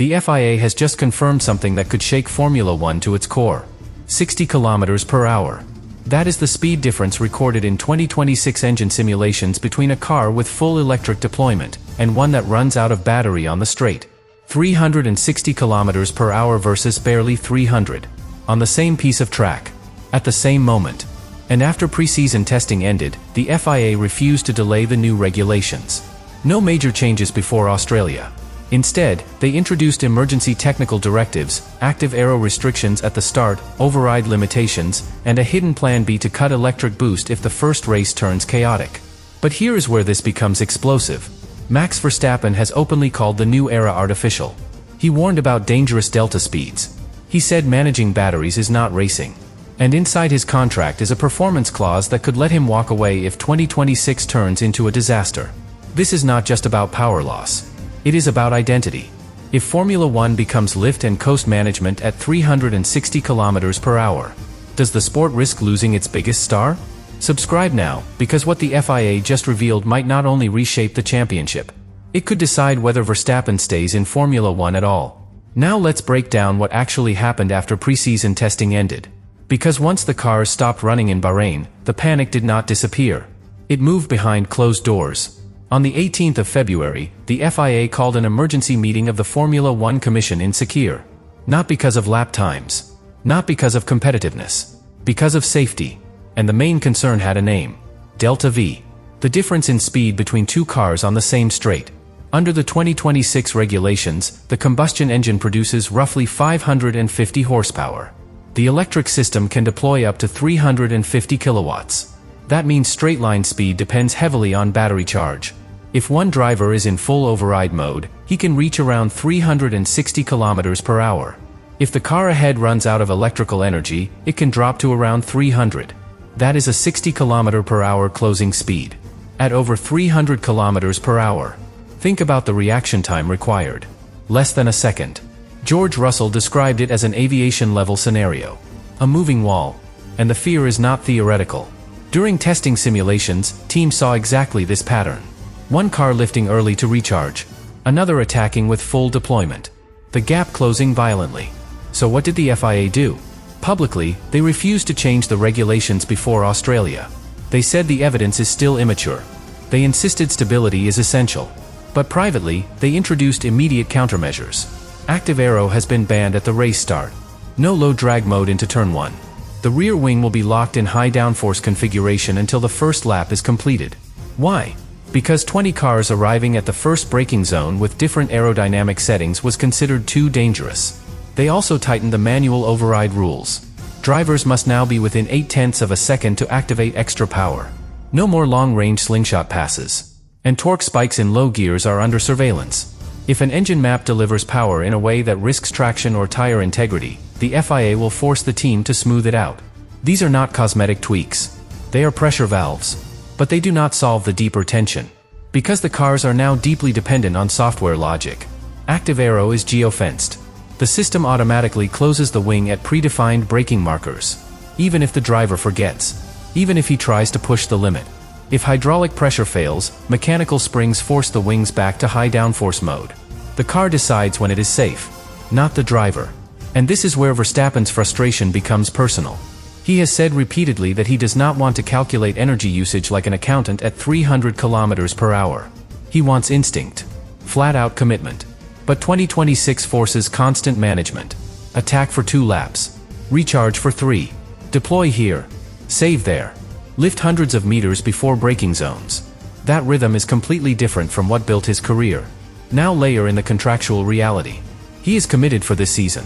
The FIA has just confirmed something that could shake Formula One to its core. 60 km per hour. That is the speed difference recorded in 2026 engine simulations between a car with full electric deployment and one that runs out of battery on the straight. 360 km per hour versus barely 300. On the same piece of track. At the same moment. And after preseason testing ended, the FIA refused to delay the new regulations. No major changes before Australia. Instead, they introduced emergency technical directives, active aero restrictions at the start, override limitations, and a hidden plan B to cut electric boost if the first race turns chaotic. But here is where this becomes explosive. Max Verstappen has openly called the new era artificial. He warned about dangerous delta speeds. He said managing batteries is not racing. And inside his contract is a performance clause that could let him walk away if 2026 turns into a disaster. This is not just about power loss. It is about identity. If Formula One becomes lift and coast management at 360 km per hour, does the sport risk losing its biggest star? Subscribe now, because what the FIA just revealed might not only reshape the championship, it could decide whether Verstappen stays in Formula One at all. Now let's break down what actually happened after preseason testing ended. Because once the cars stopped running in Bahrain, the panic did not disappear. It moved behind closed doors. On the 18th of February, the FIA called an emergency meeting of the Formula One Commission in Sakir. Not because of lap times. Not because of competitiveness. Because of safety. And the main concern had a name. Delta V. The difference in speed between two cars on the same straight. Under the 2026 regulations, the combustion engine produces roughly 550 horsepower. The electric system can deploy up to 350 kilowatts. That means straight-line speed depends heavily on battery charge. If one driver is in full override mode, he can reach around 360 km per hour. If the car ahead runs out of electrical energy, it can drop to around 300. That is a 60 km per hour closing speed. At over 300 km per hour. Think about the reaction time required. Less than a second. George Russell described it as an aviation-level scenario. A moving wall. And the fear is not theoretical. During testing simulations, teams saw exactly this pattern. One car lifting early to recharge. Another attacking with full deployment. The gap closing violently. So what did the FIA do? Publicly, they refused to change the regulations before Australia. They said the evidence is still immature. They insisted stability is essential. But privately, they introduced immediate countermeasures. Active aero has been banned at the race start. No low drag mode into turn 1. The rear wing will be locked in high downforce configuration until the first lap is completed. Why? Because 20 cars arriving at the first braking zone with different aerodynamic settings was considered too dangerous. They also tightened the manual override rules. Drivers must now be within 0.8 of a second to activate extra power. No more long-range slingshot passes. And torque spikes in low gears are under surveillance. If an engine map delivers power in a way that risks traction or tire integrity, the FIA will force the team to smooth it out. These are not cosmetic tweaks. They are pressure valves. But they do not solve the deeper tension. Because the cars are now deeply dependent on software logic. Active aero is geofenced. The system automatically closes the wing at predefined braking markers. Even if the driver forgets. Even if he tries to push the limit. If hydraulic pressure fails, mechanical springs force the wings back to high downforce mode. The car decides when it is safe. Not the driver. And this is where Verstappen's frustration becomes personal. He has said repeatedly that he does not want to calculate energy usage like an accountant at 300 km per hour. He wants instinct. Flat-out commitment. But 2026 forces constant management. Attack for 2 laps. Recharge for 3. Deploy here. Save there. Lift hundreds of meters before braking zones. That rhythm is completely different from what built his career. Now layer in the contractual reality. He is committed for this season.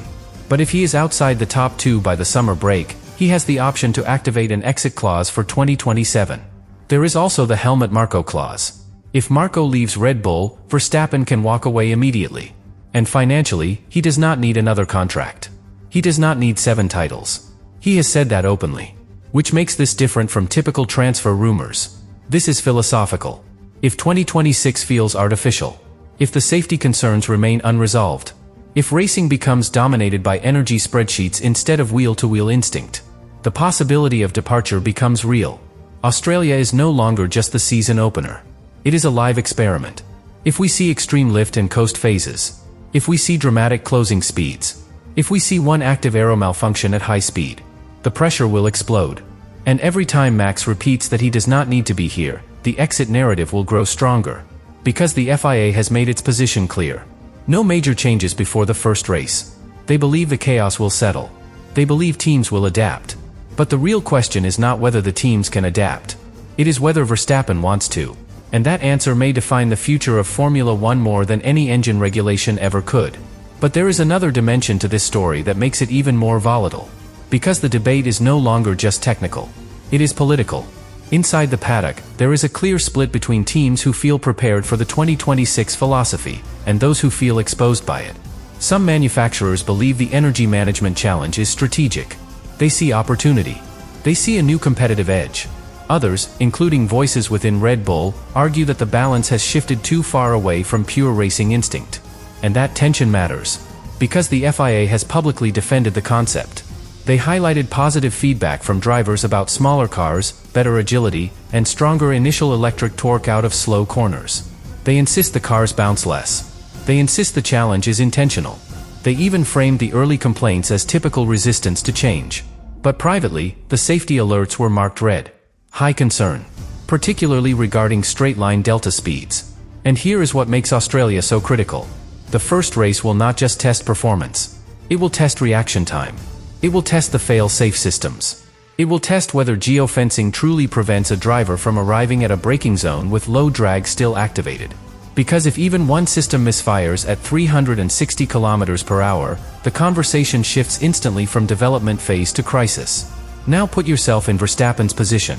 But if he is outside the top 2 by the summer break, he has the option to activate an exit clause for 2027. There is also the Helmut Marko clause. If Marko leaves Red Bull, Verstappen can walk away immediately. And financially, he does not need another contract. He does not need 7 titles. He has said that openly. Which makes this different from typical transfer rumors. This is philosophical. If 2026 feels artificial. If the safety concerns remain unresolved. If racing becomes dominated by energy spreadsheets instead of wheel-to-wheel instinct. The possibility of departure becomes real. Australia is no longer just the season opener. It is a live experiment. If we see extreme lift and coast phases. If we see dramatic closing speeds, if we see one active aero malfunction at high speed, the pressure will explode. And every time Max repeats that he does not need to be here, the exit narrative will grow stronger. Because the FIA has made its position clear. No major changes before the first race. They believe the chaos will settle. They believe teams will adapt. But the real question is not whether the teams can adapt. It is whether Verstappen wants to. And that answer may define the future of Formula One more than any engine regulation ever could. But there is another dimension to this story that makes it even more volatile. Because the debate is no longer just technical. It is political. Inside the paddock, there is a clear split between teams who feel prepared for the 2026 philosophy, and those who feel exposed by it. Some manufacturers believe the energy management challenge is strategic. They see opportunity. They see a new competitive edge. Others, including voices within Red Bull, argue that the balance has shifted too far away from pure racing instinct. And that tension matters. Because the FIA has publicly defended the concept. They highlighted positive feedback from drivers about smaller cars, better agility, and stronger initial electric torque out of slow corners. They insist the cars bounce less. They insist the challenge is intentional. They even framed the early complaints as typical resistance to change. But privately, the safety alerts were marked red. High concern. Particularly regarding straight-line delta speeds. And here is what makes Australia so critical. The first race will not just test performance. It will test reaction time. It will test the fail-safe systems. It will test whether geofencing truly prevents a driver from arriving at a braking zone with low drag still activated. Because if even one system misfires at 360 km/h, the conversation shifts instantly from development phase to crisis. Now put yourself in Verstappen's position.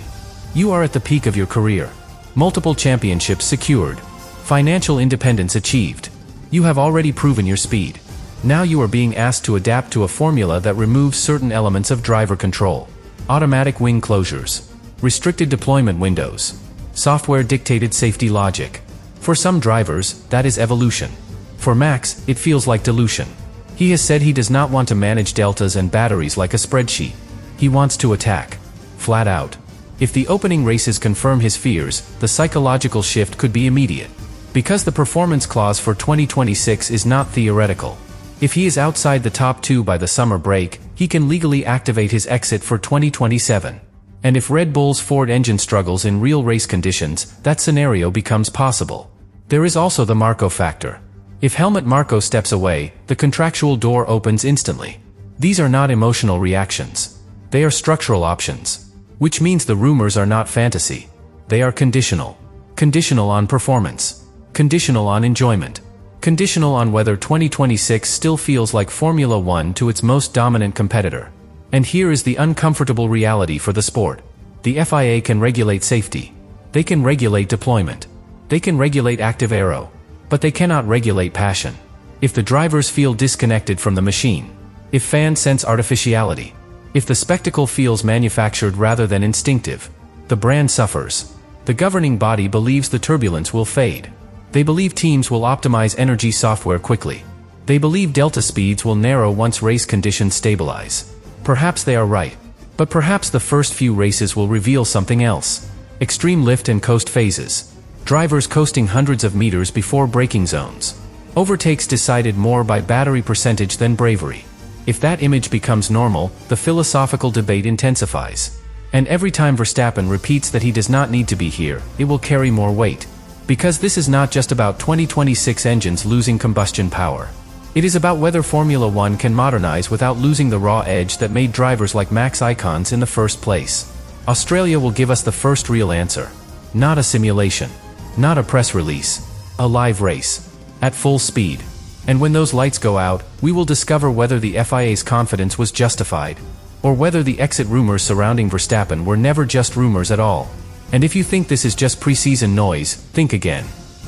You are at the peak of your career. Multiple championships secured. Financial independence achieved. You have already proven your speed. Now you are being asked to adapt to a formula that removes certain elements of driver control. Automatic wing closures. Restricted deployment windows. Software-dictated safety logic. For some drivers, that is evolution. For Max, it feels like dilution. He has said he does not want to manage deltas and batteries like a spreadsheet. He wants to attack. Flat out. If the opening races confirm his fears, the psychological shift could be immediate. Because the performance clause for 2026 is not theoretical. If he is outside the top 2 by the summer break, he can legally activate his exit for 2027. And if Red Bull's Ford engine struggles in real race conditions, that scenario becomes possible. There is also the Marco factor. If Helmut Marko steps away, the contractual door opens instantly. These are not emotional reactions. They are structural options. Which means the rumors are not fantasy. They are conditional. Conditional on performance. Conditional on enjoyment. Conditional on whether 2026 still feels like Formula One to its most dominant competitor. And here is the uncomfortable reality for the sport. The FIA can regulate safety. They can regulate deployment. They can regulate active aero. But they cannot regulate passion. If the drivers feel disconnected from the machine. If fans sense artificiality. If the spectacle feels manufactured rather than instinctive. The brand suffers. The governing body believes the turbulence will fade. They believe teams will optimize energy software quickly. They believe delta speeds will narrow once race conditions stabilize. Perhaps they are right. But perhaps the first few races will reveal something else. Extreme lift and coast phases. Drivers coasting hundreds of meters before braking zones. Overtakes decided more by battery percentage than bravery. If that image becomes normal, the philosophical debate intensifies. And every time Verstappen repeats that he does not need to be here, it will carry more weight. Because this is not just about 2026 engines losing combustion power. It is about whether Formula One can modernize without losing the raw edge that made drivers like Max icons in the first place. Australia will give us the first real answer. Not a simulation. Not a press release. A live race. At full speed. And when those lights go out, we will discover whether the FIA's confidence was justified. Or whether the exit rumors surrounding Verstappen were never just rumors at all. And if you think this is just preseason noise, think again.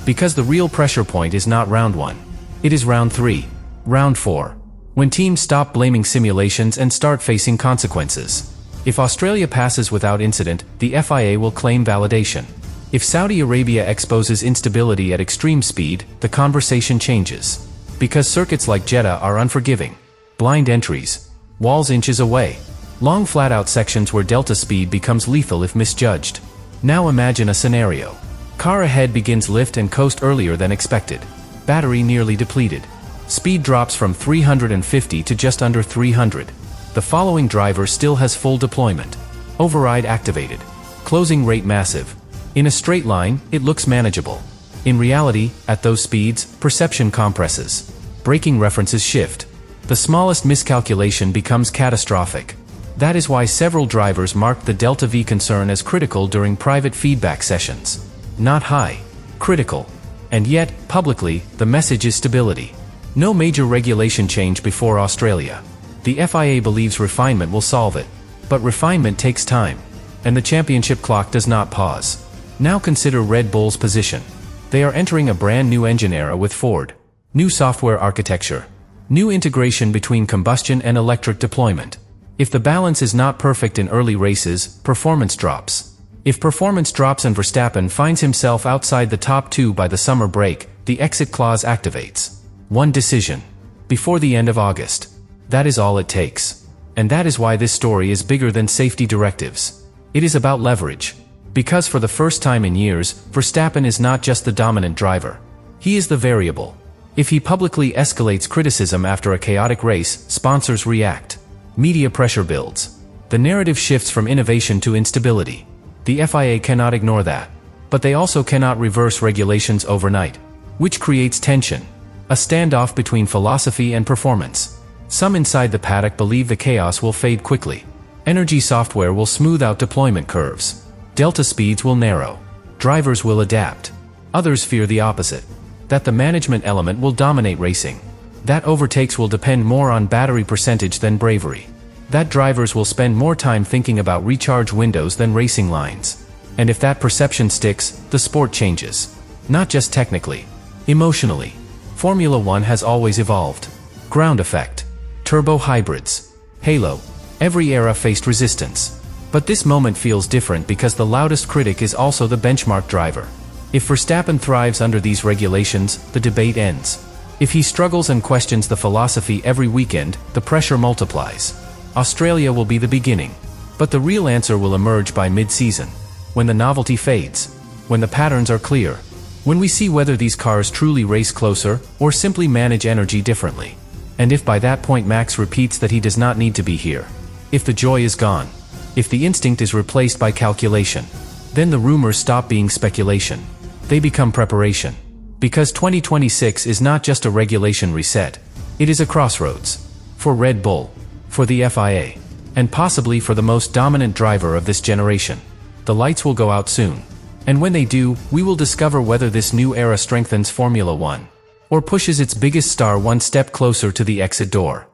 Because the real pressure point is not round 1. It is round 3. Round 4. When teams stop blaming simulations and start facing consequences. If Australia passes without incident, the FIA will claim validation. If Saudi Arabia exposes instability at extreme speed, the conversation changes. Because circuits like Jeddah are unforgiving. Blind entries. Walls inches away. Long flat-out sections where delta speed becomes lethal if misjudged. Now imagine a scenario. Car ahead begins lift and coast earlier than expected. Battery nearly depleted. Speed drops from 350 to just under 300. The following driver still has full deployment. Override activated. Closing rate massive. In a straight line, it looks manageable. In reality, at those speeds, perception compresses. Braking references shift. The smallest miscalculation becomes catastrophic. That is why several drivers marked the Delta V concern as critical during private feedback sessions. Not high. Critical. And yet, publicly, the message is stability. No major regulation change before Australia. The FIA believes refinement will solve it. But refinement takes time. And the championship clock does not pause. Now consider Red Bull's position. They are entering a brand new engine era with Ford. New software architecture. New integration between combustion and electric deployment. If the balance is not perfect in early races, performance drops. If performance drops and Verstappen finds himself outside the top 2 by the summer break, the exit clause activates. One decision. Before the end of August. That is all it takes. And that is why this story is bigger than safety directives. It is about leverage. Because for the first time in years, Verstappen is not just the dominant driver. He is the variable. If he publicly escalates criticism after a chaotic race, sponsors react. Media pressure builds. The narrative shifts from innovation to instability. The FIA cannot ignore that. But they also cannot reverse regulations overnight. Which creates tension. A standoff between philosophy and performance. Some inside the paddock believe the chaos will fade quickly. Energy software will smooth out deployment curves. Delta speeds will narrow. Drivers will adapt. Others fear the opposite. That the management element will dominate racing. That overtakes will depend more on battery percentage than bravery. That drivers will spend more time thinking about recharge windows than racing lines. And if that perception sticks, the sport changes. Not just technically. Emotionally. Formula One has always evolved. Ground effect. Turbo hybrids. Halo. Every era faced resistance. But this moment feels different because the loudest critic is also the benchmark driver. If Verstappen thrives under these regulations, the debate ends. If he struggles and questions the philosophy every weekend, the pressure multiplies. Australia will be the beginning. But the real answer will emerge by mid-season. When the novelty fades. When the patterns are clear. When we see whether these cars truly race closer, or simply manage energy differently. And if by that point Max repeats that he does not need to be here. If the joy is gone. If the instinct is replaced by calculation. Then the rumors stop being speculation. They become preparation. Because 2026 is not just a regulation reset. It is a crossroads. For Red Bull. For the FIA. And possibly for the most dominant driver of this generation. The lights will go out soon. And when they do, we will discover whether this new era strengthens Formula One. Or pushes its biggest star one step closer to the exit door.